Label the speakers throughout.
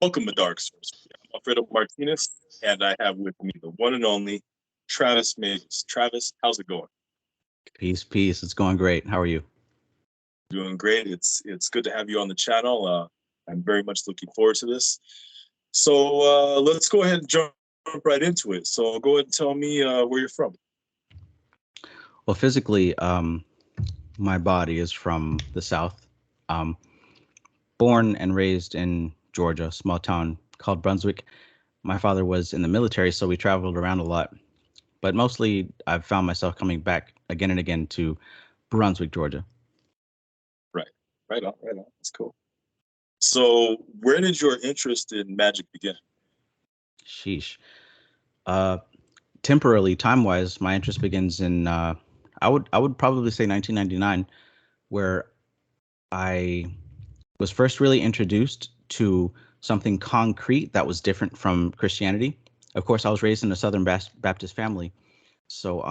Speaker 1: Welcome to Dark Sorcery. I'm Alfredo Martinez, and I have with me the one and only Travis Magus. Travis, how's it going?
Speaker 2: Peace, peace. It's going great. How are you?
Speaker 1: Doing great. It's good to have you on the channel. I'm very much looking forward to this. So let's go ahead and jump right into it. So go ahead and tell me where you're from.
Speaker 2: Well, physically, my body is from the South. Um, Born and raised in Georgia, small town called Brunswick. My father was in the military, so we traveled around a lot. But mostly, I've found myself coming back again and again to Brunswick, Georgia.
Speaker 1: Right, right on, right on. That's cool. So where did your interest in magic begin?
Speaker 2: Sheesh. Uh, Temporarily, time-wise, my interest begins in I would probably say 1999, where I was first really introduced to something concrete that was different from Christianity. Of course, I was raised in a Southern Baptist family, so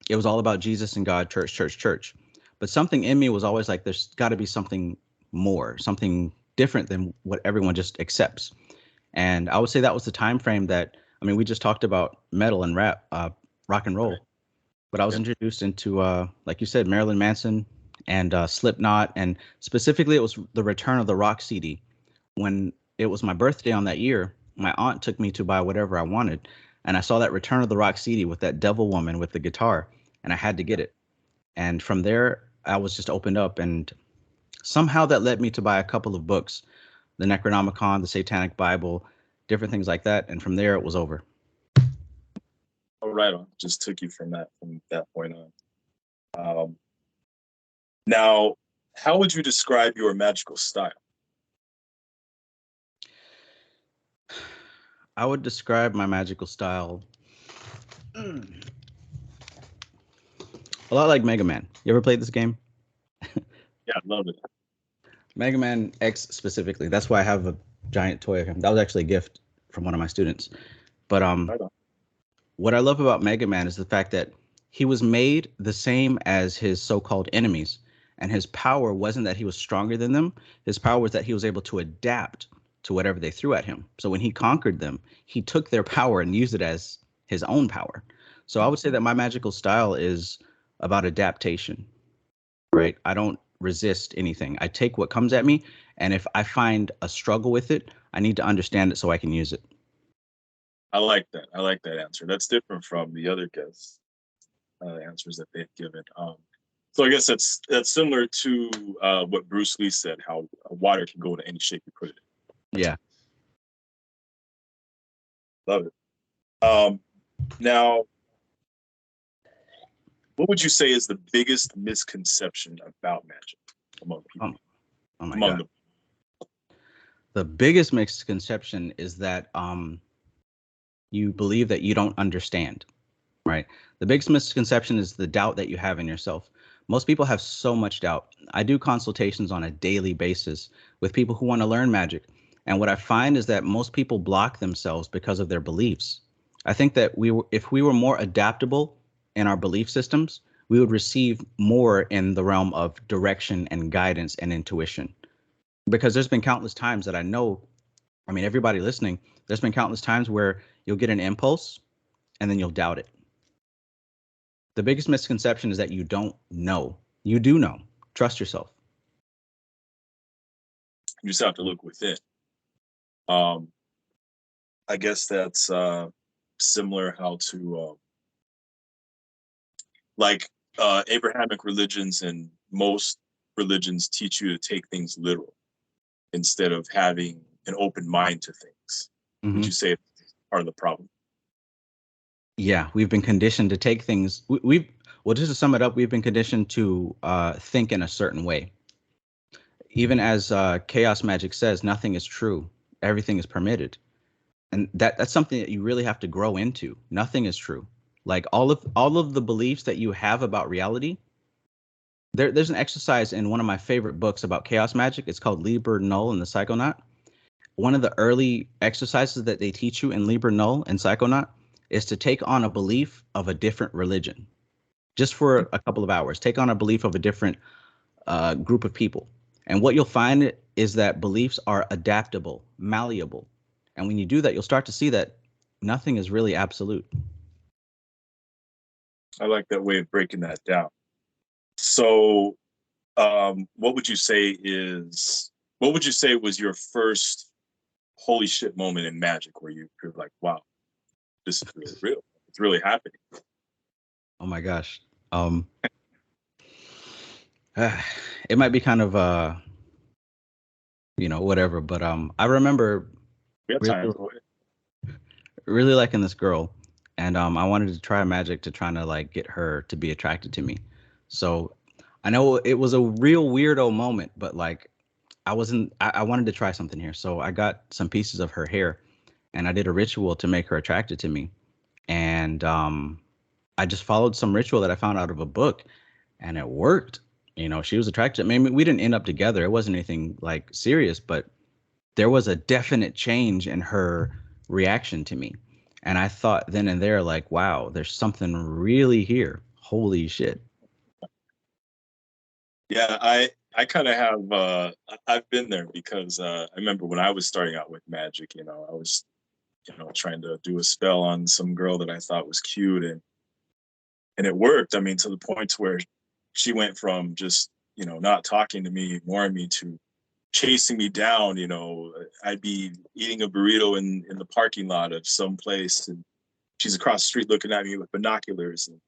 Speaker 2: it was all about Jesus and God, church, church, church. But something in me was always like, there's got to be something more, something different than what everyone just accepts. And I would say that was the time frame that, I mean, we just talked about metal and rap, rock and roll, but I was
Speaker 1: Yeah.
Speaker 2: introduced into, like you said, Marilyn Manson and Slipknot, and specifically it was the Return of the Rock CD. When it was my birthday on that year, my aunt took me to buy whatever I wanted, and I saw that Return of the Rock CD with that devil woman with the guitar, and I had to get it. And from there, I was just opened up, and somehow that led me to buy a couple of books, the Necronomicon, the Satanic Bible, different things like that, and from there it was over.
Speaker 1: Oh, right on. Just took you from that point on. Um, Now, how would you describe your magical style?
Speaker 2: I would describe my magical style a lot like Mega Man. You ever played this game?
Speaker 1: Yeah, I love it.
Speaker 2: Mega Man X specifically. That's why I have a giant toy of him. That was actually a gift from one of my students. But
Speaker 1: Right on.
Speaker 2: what I love about Mega Man is the fact that he was made the same as his so-called enemies, and his power wasn't that he was stronger than them. His power was that he was able to adapt to whatever they threw at him. So when he conquered them, he took their power and used it as his own power. So I would say that my magical style is about adaptation, right? I don't resist anything. I take what comes at me, and if I find a struggle with it, I need to understand it so I can use it.
Speaker 1: I like that. I like that answer. That's different from the other guests' answers that they've given. So I guess that's similar to what Bruce Lee said, how water can go into any shape you put it in.
Speaker 2: Yeah.
Speaker 1: Love it. Now, what would you say is the biggest misconception about magic among people?
Speaker 2: Oh my
Speaker 1: Among
Speaker 2: God. The biggest misconception is that you believe that you don't understand, right? The biggest misconception is the doubt that you have in yourself. Most people have so much doubt. I do consultations on a daily basis with people who want to learn magic. And what I find is that most people block themselves because of their beliefs. I think that if we were more adaptable in our belief systems, we would receive more in the realm of direction and guidance and intuition. Because there's been countless times that I know, I mean, everybody listening, there's been countless times where you'll get an impulse and then you'll doubt it. The biggest misconception is that you don't know. You do know. Trust yourself.
Speaker 1: You just have to look within. Um, I guess that's similar how to like Abrahamic religions and most religions teach you to take things literal instead of having an open mind to things. Would
Speaker 2: Hmm.
Speaker 1: you say it's part of the problem?
Speaker 2: Yeah, we've been conditioned to take things. Well, just to sum it up, we've been conditioned to think in a certain way. Even as chaos magic says, nothing is true. Everything is permitted. And that's something that you really have to grow into. Nothing is true. Like all of the beliefs that you have about reality, there's an exercise in one of my favorite books about chaos magic. It's called Liber Null and the Psychonaut. One of the early exercises that they teach you in Liber Null and Psychonaut is to take on a belief of a different religion just for a couple of hours. Take on a belief of a different group of people, And what you'll find is that beliefs are adaptable, malleable. And when you do that, you'll start to see that nothing is really absolute.
Speaker 1: I like that way of breaking that down. So, what would you say was your first holy shit moment in magic where you're like, wow, this is really real. It's really happening.
Speaker 2: Oh my gosh. It might be kind of whatever, but I remember
Speaker 1: We have
Speaker 2: really,
Speaker 1: time. Go ahead.
Speaker 2: really liking this girl, and I wanted to try magic to try to like get her to be attracted to me. So I know it was a real weirdo moment, but like I wanted to try something here. So I got some pieces of her hair and I did a ritual to make her attracted to me. And I just followed some ritual that I found out of a book, and it worked. She was attracted. I mean, we didn't end up together. It wasn't anything like serious, but there was a definite change in her reaction to me. And I thought then and there, like, wow, there's something really here. Holy shit.
Speaker 1: Yeah, I kind of have I've been there because I remember when I was starting out with magic, I was trying to do a spell on some girl that I thought was cute, and it worked. I mean, to the point where she went from just not talking to me, ignoring me, to chasing me down. I'd be eating a burrito in the parking lot of some place, and she's across the street looking at me with binoculars, and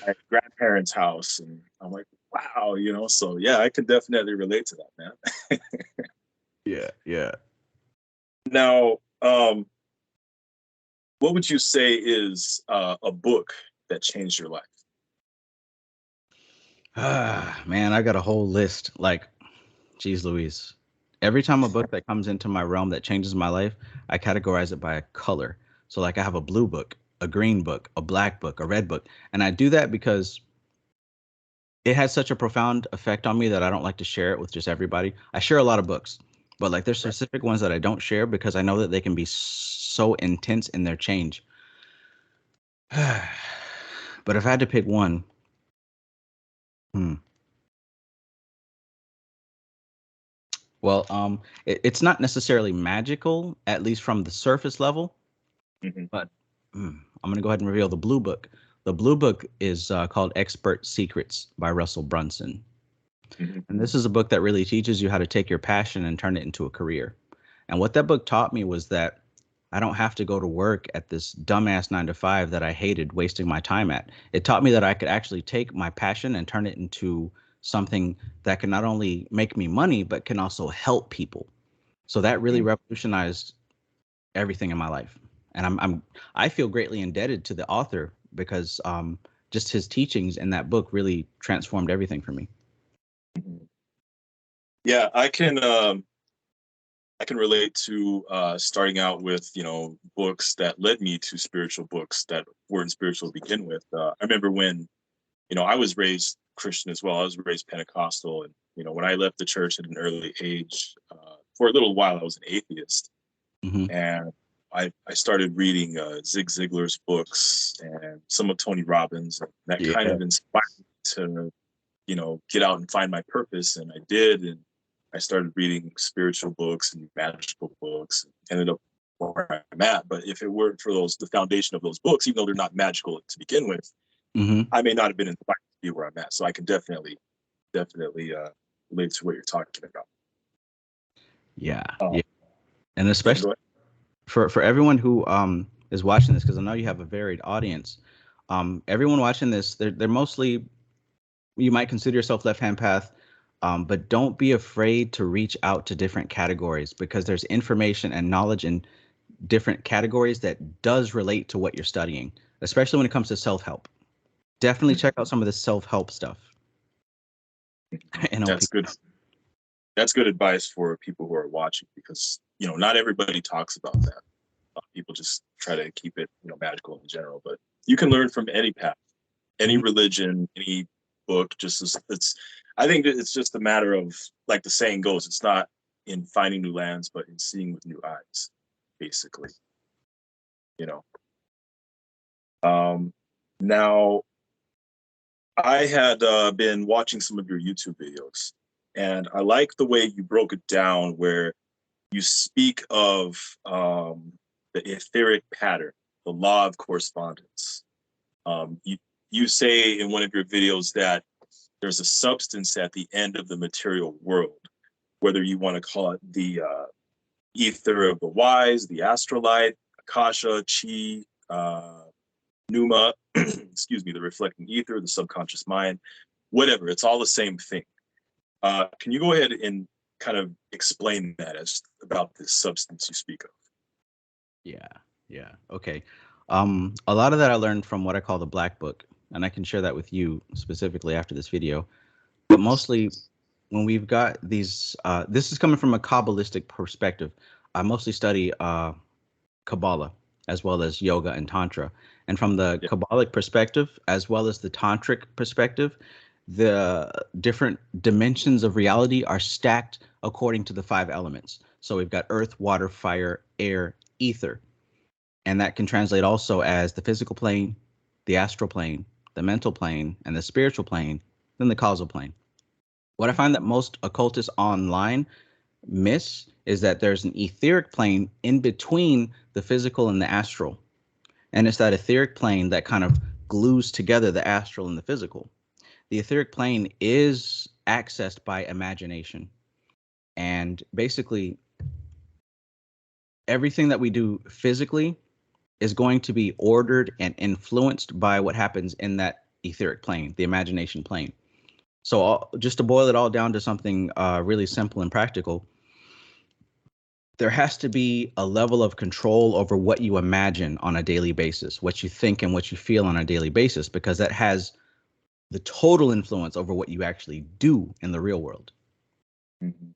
Speaker 1: my grandparents' house, and I'm like, wow, So yeah, I can definitely relate to that, man.
Speaker 2: Yeah, yeah.
Speaker 1: Now, what would you say is a book that changed your life?
Speaker 2: Man, I got a whole list. Like, geez Louise. Every time a book that comes into my realm that changes my life, I categorize it by a color. So like I have a blue book, a green book, a black book, a red book. And I do that because it has such a profound effect on me that I don't like to share it with just everybody. I share a lot of books, but like there's specific ones that I don't share because I know that they can be so intense in their change. But if I had to pick one, hmm. Well, it's not necessarily magical, at least from the surface level,
Speaker 1: Mm-hmm.
Speaker 2: but I'm going to go ahead and reveal the blue book. The blue book is called Expert Secrets by Russell Brunson.
Speaker 1: Mm-hmm.
Speaker 2: And this is a book that really teaches you how to take your passion and turn it into a career. And what that book taught me was that I don't have to go to work at this dumbass 9 to 5 that I hated wasting my time at. It taught me that I could actually take my passion and turn it into something that can not only make me money, but can also help people. So that really revolutionized everything in my life. And I feel greatly indebted to the author because just his teachings in that book really transformed everything for me.
Speaker 1: Yeah, I can relate to starting out with books that led me to spiritual books that weren't spiritual to begin with. I remember when I was raised Christian as well. I was raised Pentecostal, and when I left the church at an early age, for a little while I was an atheist,
Speaker 2: Mm-hmm.
Speaker 1: and I started reading Zig Ziglar's books and some of Tony Robbins, and that kind
Speaker 2: Yeah.
Speaker 1: of inspired me to get out and find my purpose, and I did, and I started reading spiritual books and magical books, and ended up where I'm at. But if it weren't for the foundation of those books, even though they're not magical to begin with,
Speaker 2: Mm-hmm.
Speaker 1: I may not have been inspired to be where I'm at. So I can definitely relate to what you're talking about.
Speaker 2: Yeah.
Speaker 1: Um,
Speaker 2: Yeah. And
Speaker 1: yeah,
Speaker 2: especially
Speaker 1: go ahead.
Speaker 2: for everyone who is watching this, because I know you have a varied audience. Everyone watching this, they're mostly, you might consider yourself left hand path, but don't be afraid to reach out to different categories because there's information and knowledge in different categories that does relate to what you're studying, especially when it comes to self-help. Definitely check out some of the self-help stuff. NLP.
Speaker 1: That's good. That's good advice for people who are watching because not everybody talks about that. People just try to keep it magical in general, but you can learn from any path, any
Speaker 2: Mhm.
Speaker 1: religion, any book. Just as it's, I think that it's just a matter of, like the saying goes, it's not in finding new lands, but in seeing with new eyes, basically. You know. Now, I had been watching some of your YouTube videos, And I like the way you broke it down, where you speak of the etheric pattern, the law of correspondence. You say in one of your videos that there's a substance at the end of the material world, whether you want to call it the ether of the wise, the astrolite, akasha, chi, pneuma, excuse me, the reflecting ether, the subconscious mind, whatever. It's all the same thing. Can you go ahead and kind of explain that as about this substance you speak of?
Speaker 2: Yeah. Okay. A lot of that I learned from what I call the Black Book, and I can share that with you specifically after this video. But mostly when we've got these, this is coming from a Kabbalistic perspective. I mostly study Kabbalah as well as yoga and Tantra. And from the Kabbalic perspective, as well as the Tantric perspective, the different dimensions of reality are stacked according to the 5 elements. So we've got earth, water, fire, air, ether. And that can translate also as the physical plane, the astral plane, the mental plane, and the spiritual plane, then the causal plane. What I find that most occultists online miss is that there's an etheric plane in between the physical and the astral. And it's that etheric plane that kind of glues together the astral and the physical. The etheric plane is accessed by imagination. And basically, everything that we do physically is going to be ordered and influenced by what happens in that etheric plane, the imagination plane. So just to boil it all down to something really simple and practical, there has to be a level of control over what you imagine on a daily basis, what you think and what you feel on a daily basis, because that has the total influence over what you actually do in the real world.
Speaker 1: Mm-hmm.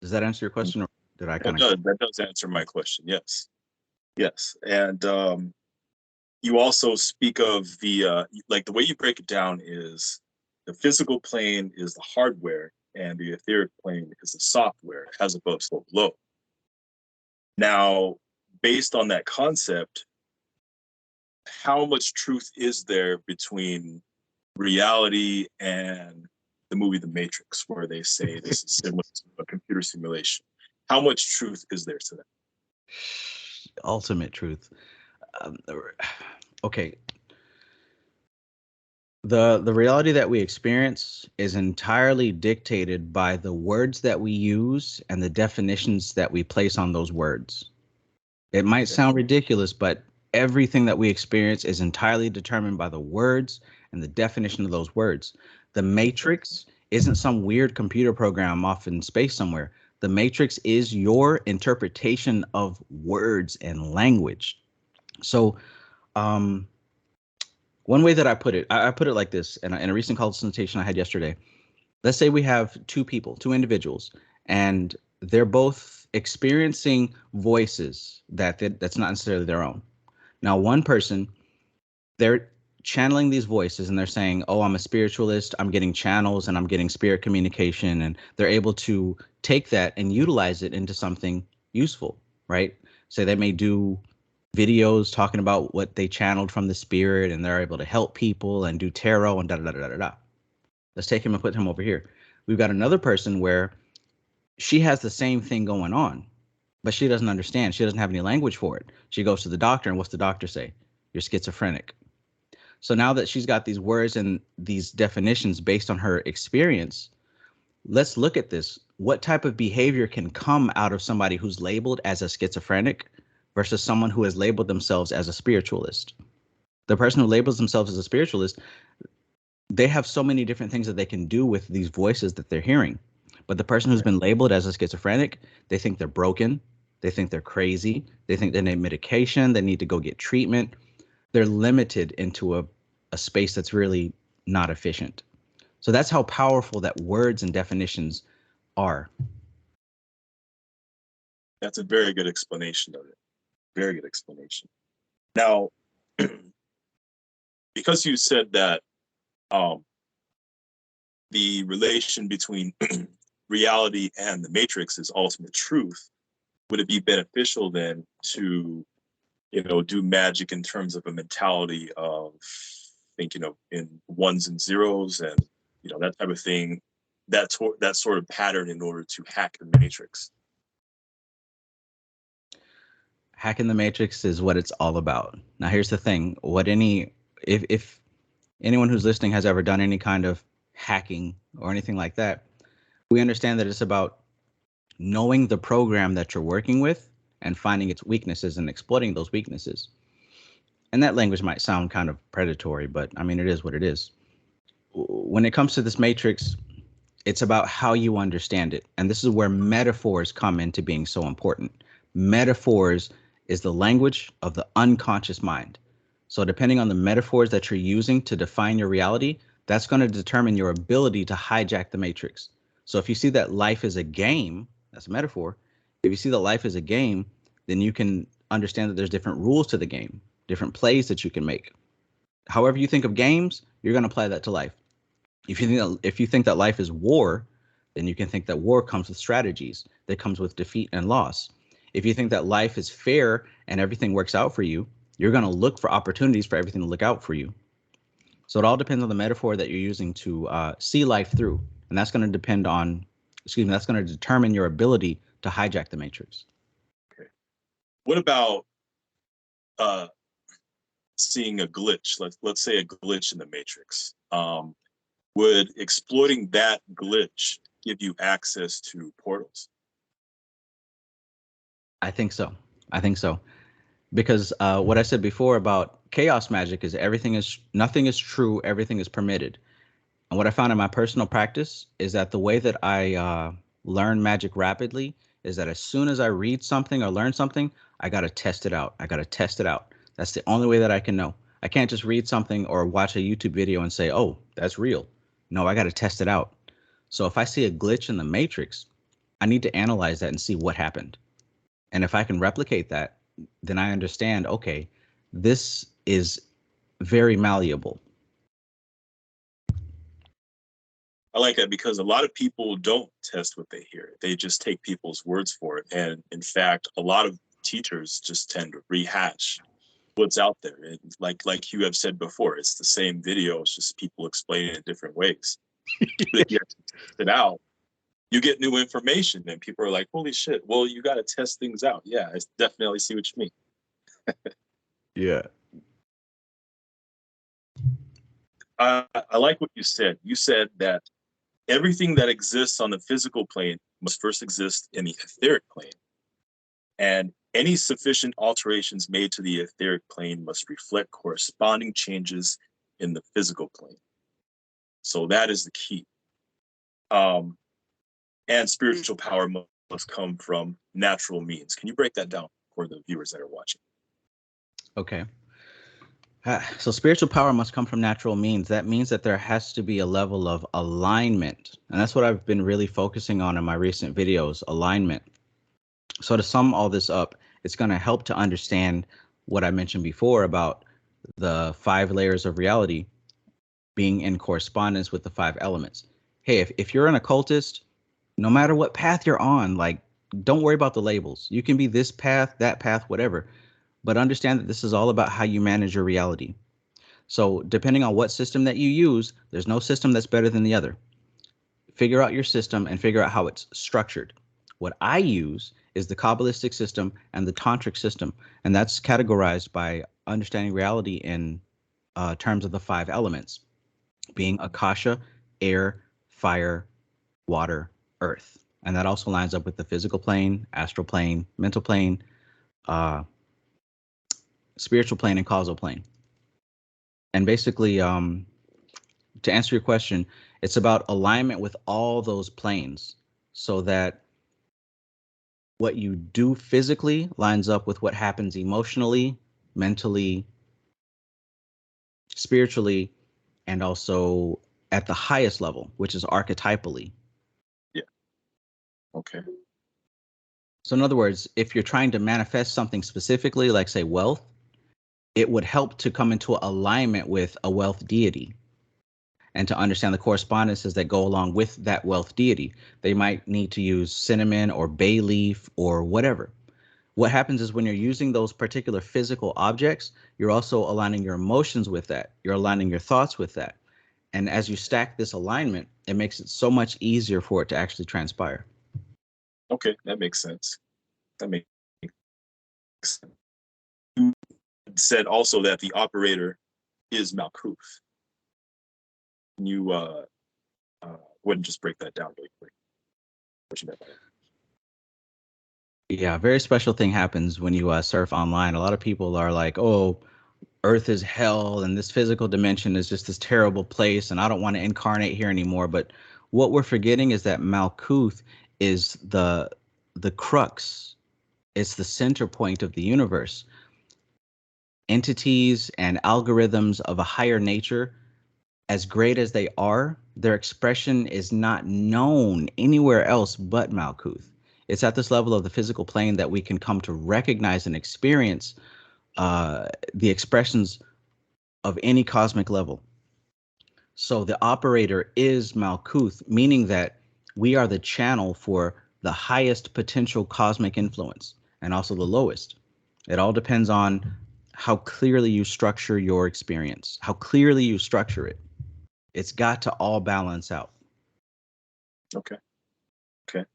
Speaker 2: Does that answer your question, or did I kind
Speaker 1: of? That does answer my question. Yes. And you also speak of the like the way you break it down is the physical plane is the hardware and the etheric plane is the software, as above, so below. Now, based on that concept, how much truth is there between reality and the movie The Matrix, where they say this is similar to a computer simulation? How much truth is there to that?
Speaker 2: Ultimate truth. Okay. The reality that we experience is entirely dictated by the words that we use and the definitions that we place on those words. It might sound ridiculous, but everything that we experience is entirely determined by the words and the definition of those words. The Matrix isn't some weird computer program off in space somewhere. The Matrix is your interpretation of words and language. So, one way that I put it like this in a recent consultation I had yesterday. Let's say we have two individuals, and they're both experiencing voices that's not necessarily their own. Now, one person, they're channeling these voices and they're saying, oh, I'm a spiritualist, I'm getting channels and I'm getting spirit communication, and they're able to take that and utilize it into something useful, right? So they may do videos talking about what they channeled from the spirit, and they're able to help people and do tarot and da da da da da. Let's take him and put him over here. We've got another person where she has the same thing going on, but she doesn't understand. She doesn't have any language for it. She goes to the doctor, and what's the doctor say? You're schizophrenic. So now that she's got these words and these definitions based on her experience, let's look at this. What type of behavior can come out of somebody who's labeled as a schizophrenic versus someone who has labeled themselves as a spiritualist? The person who labels themselves as a spiritualist, they have so many different things that they can do with these voices that they're hearing. But the person who's been labeled as a schizophrenic, they think they're broken. They think they're crazy. They think they need medication. They need to go get treatment. They're limited into a space that's really not efficient. So that's how powerful that words and definitions are.
Speaker 1: That's a very good explanation of it. Very good explanation. Now, because you said that the relation between reality and the matrix is ultimate truth, would it be beneficial then to, do magic in terms of a mentality of thinking of in ones and zeros and, that type of thing, that sort of pattern in order to hack the matrix?
Speaker 2: Hacking the matrix is what it's all about. Now, here's the thing: if anyone who's listening has ever done any kind of hacking or anything like that, we understand that it's about knowing the program that you're working with and finding its weaknesses and exploiting those weaknesses. And that language might sound kind of predatory, but I mean, it is what it is. When it comes to this matrix, it's about how you understand it. And this is where metaphors come into being so important. Metaphors is the language of the unconscious mind. So depending on the metaphors that you're using to define your reality, that's going to determine your ability to hijack the matrix. So if you see that life is a game, that's a metaphor. If you see that life is a game, then you can understand that there's different rules to the game, different plays that you can make. However you think of games, you're going to apply that to life. If you think that life is war, then you can think that war comes with strategies, that comes with defeat and loss. If you think that life is fair and everything works out for you, you're going to look for opportunities for everything to look out for you. So it all depends on the metaphor that you're using to see life through. And that's going to that's going to determine your ability to hijack the matrix.
Speaker 1: Okay. What about seeing a glitch? Let's say a glitch in the matrix. Would exploiting that glitch give you access to portals?
Speaker 2: I think so. Because what I said before about chaos magic is nothing is true, everything is permitted. And what I found in my personal practice is that the way that I learn magic rapidly is that as soon as I read something or learn something, I got to test it out. That's the only way that I can know. I can't just read something or watch a YouTube video and say, oh, that's real. No, I got to test it out. So if I see a glitch in the matrix, I need to analyze that and see what happened. And if I can replicate that, then I understand, okay, this is very malleable.
Speaker 1: I like that because a lot of people don't test what they hear. They just take people's words for it. And in fact, a lot of teachers just tend to rehash what's out there. And like you have said before, it's the same video. It's just people explaining it in different ways. But you have to test it out. You get new information and people are like, holy shit, well, you got to test things out. Yeah, I definitely see what you mean.
Speaker 2: Yeah.
Speaker 1: I like what you said. You said that everything that exists on the physical plane must first exist in the etheric plane. And any sufficient alterations made to the etheric plane must reflect corresponding changes in the physical plane. So that is the key. And spiritual power must come from natural means. Can you break that down for the viewers that are watching?
Speaker 2: Okay. So spiritual power must come from natural means. That means that there has to be a level of alignment. And that's what I've been really focusing on in my recent videos, alignment. So to sum all this up, it's going to help to understand what I mentioned before about the 5 layers of reality being in correspondence with the 5 elements. Hey, if you're an occultist, no matter what path you're on, like, don't worry about the labels. You can be this path, that path, whatever. But understand that this is all about how you manage your reality. So depending on what system that you use, there's no system that's better than the other. Figure out your system and figure out how it's structured. What I use is the Kabbalistic system and the Tantric system. And that's categorized by understanding reality in terms of the 5 elements, being Akasha, air, fire, water, earth. And that also lines up with the physical plane, astral plane, mental plane, spiritual plane, and causal plane. And basically, to answer your question, it's about alignment with all those planes so that what you do physically lines up with what happens emotionally, mentally, spiritually, and also at the highest level, which is archetypally.
Speaker 1: Yeah. Okay.
Speaker 2: So in other words, if you're trying to manifest something specifically, like say wealth, it would help to come into alignment with a wealth deity and to understand the correspondences that go along with that wealth deity. They might need to use cinnamon or bay leaf or whatever. What happens is when you're using those particular physical objects, you're also aligning your emotions with that. You're aligning your thoughts with that. And as you stack this alignment, it makes it so much easier for it to actually transpire.
Speaker 1: Okay, that makes sense. That makes sense. You said also that the operator is Malkuth. Can you wouldn't just break that down really quick? What you meant by that?
Speaker 2: Yeah, a very special thing happens when you surf online. A lot of people are like, "Oh, Earth is hell, and this physical dimension is just this terrible place, and I don't want to incarnate here anymore." But what we're forgetting is that Malkuth is the crux. It's the center point of the universe. Entities and algorithms of a higher nature, as great as they are, their expression is not known anywhere else but Malkuth. It's at this level of the physical plane that we can come to recognize and experience the expressions of any cosmic level. So the operator is Malkuth, meaning that we are the channel for the highest potential cosmic influence and also the lowest. It all depends on how clearly you structure your experience, how clearly you structure it. It's got to all balance out.
Speaker 1: Okay. Okay.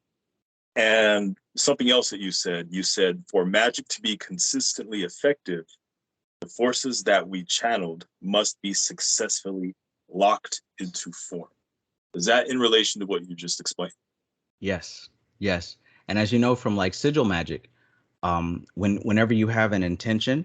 Speaker 1: And something else that you said for magic to be consistently effective, the forces that we channeled must be successfully locked into form. Is that in relation to what you just explained?
Speaker 2: Yes, yes. And as you know from like sigil magic, whenever you have an intention,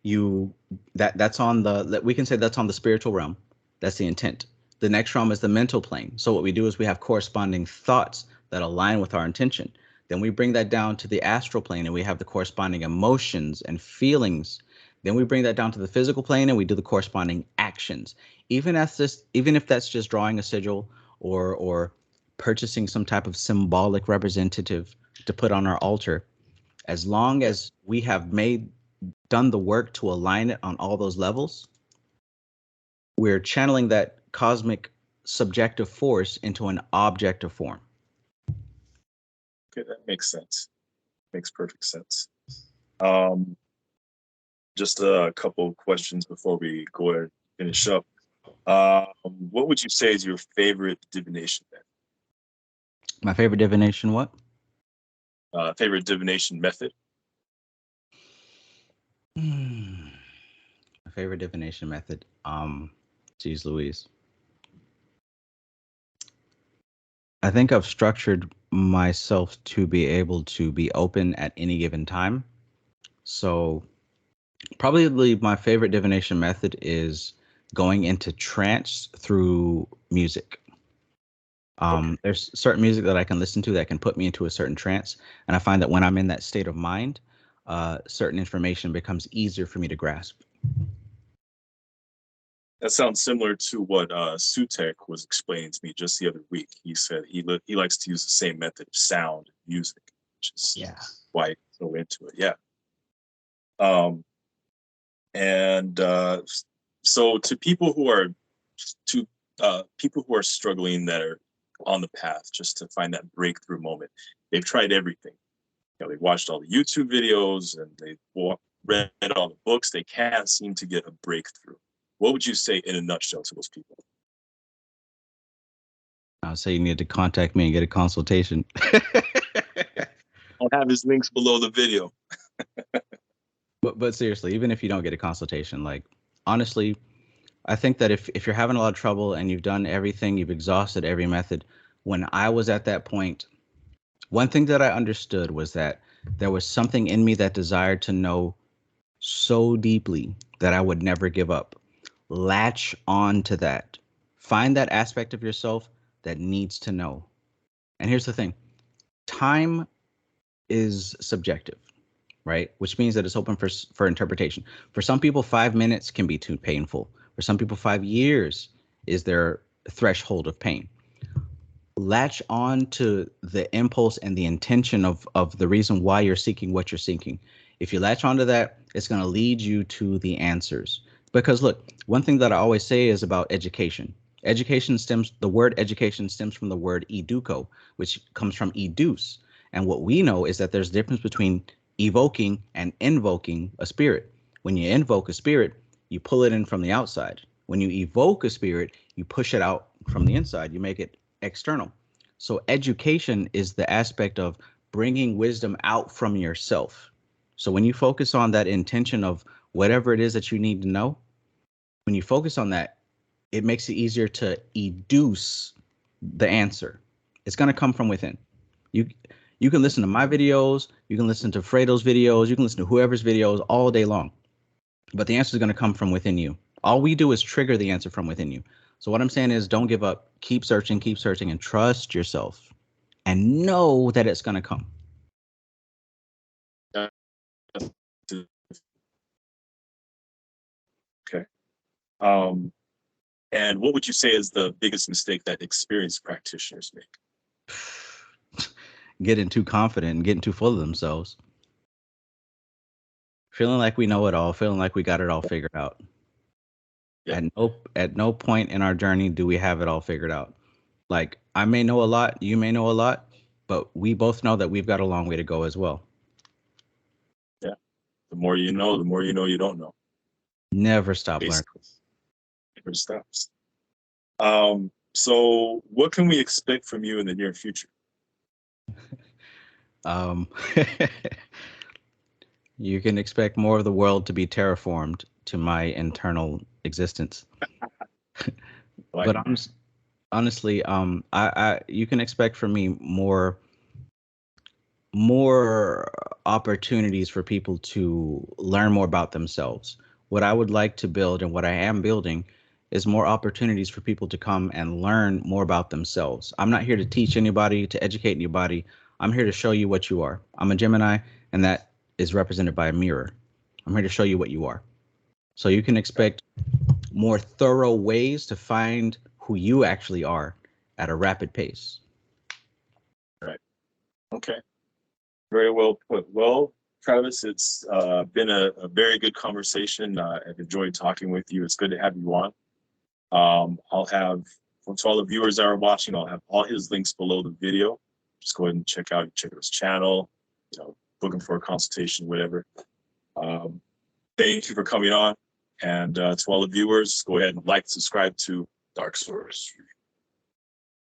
Speaker 2: you that's on the we can say that's on the spiritual realm. That's the intent. The next realm is the mental plane. So what we do is we have corresponding thoughts that align with our intention. Then we bring that down to the astral plane and we have the corresponding emotions and feelings. Then we bring that down to the physical plane and we do the corresponding actions. Even if that's just drawing a sigil or purchasing some type of symbolic representative to put on our altar, as long as we have done the work to align it on all those levels, we're channeling that cosmic subjective force into an objective form.
Speaker 1: Okay, that makes sense. Makes perfect sense. Just a couple of questions before we go ahead and finish up. What would you say is your favorite divination method?
Speaker 2: My favorite divination, what?
Speaker 1: Favorite divination method?
Speaker 2: My favorite divination method. Geez Louise. I think I've structured myself to be able to be open at any given time. So probably my favorite divination method is going into trance through music. There's certain music that I can listen to that can put me into a certain trance. And I find that when I'm in that state of mind, certain information becomes easier for me to grasp.
Speaker 1: That sounds similar to what Sutekh was explaining to me just the other week. He said he likes to use the same method of sound and music, which is why he's so into it. Yeah. And so to people who are struggling, that are on the path just to find that breakthrough moment, they've tried everything. They've watched all the YouTube videos and they've read all the books. They can't seem to get a breakthrough. What would you say in a nutshell to those people?
Speaker 2: I'll say you need to contact me and get a consultation.
Speaker 1: I'll have his links below the video.
Speaker 2: But seriously, even if you don't get a consultation, like honestly, I think that if you're having a lot of trouble and you've done everything, you've exhausted every method. When I was at that point, one thing that I understood was that there was something in me that desired to know so deeply that I would never give up. Latch on to that. Find that aspect of yourself that needs to know. And here's the thing. Time is subjective, right? Which means that it's open for interpretation. For some people, 5 minutes can be too painful. For some people, 5 years is their threshold of pain. Latch on to the impulse and the intention of the reason why you're seeking what you're seeking. If you latch onto that, it's going to lead you to the answers. Because look, one thing that I always say is about education. The word education stems from the word educo, which comes from educe. And what we know is that there's a difference between evoking and invoking a spirit. When you invoke a spirit, you pull it in from the outside. When you evoke a spirit, you push it out from the inside. You make it external. So education is the aspect of bringing wisdom out from yourself. So when you focus on that intention of whatever it is that you need to know, when you focus on that, it makes it easier to educe the answer. It's going to come from within. You can listen to my videos, you can listen to Fredo's videos, you can listen to whoever's videos all day long, but the answer is going to come from within you. All we do is trigger the answer from within you. So what I'm saying is, don't give up. Keep searching, and trust yourself, and know that it's going to come.
Speaker 1: Okay. And what would you say is the biggest mistake that experienced practitioners make?
Speaker 2: Getting too confident and getting too full of themselves. Feeling like we know it all, feeling like we got it all figured out. Yeah. At no point in our journey do we have it all figured out. Like, I may know a lot, you may know a lot, but we both know that we've got a long way to go as well.
Speaker 1: Yeah. The more you know you don't know.
Speaker 2: Never stop learning.
Speaker 1: Never stops. So what can we expect from you in the near future?
Speaker 2: You can expect more of the world to be terraformed to my internal existence. But honestly, you can expect from me more opportunities for people to learn more about themselves. What I would like to build and what I am building is more opportunities for people to come and learn more about themselves. I'm not here to teach anybody, to educate anybody. I'm here to show you what you are. I'm a Gemini, and that is represented by a mirror. I'm here to show you what you are. So you can expect more thorough ways to find who you actually are at a rapid pace.
Speaker 1: Right. Okay. Very well put. Well, Travis, it's been a very good conversation. I've enjoyed talking with you. It's good to have you on. I'll have, to all the viewers that are watching, I'll have all his links below the video. Just go ahead and check out his channel, book him for a consultation, whatever. Thank you for coming on. And to all the viewers, go ahead and like, subscribe to Dark Sorcery.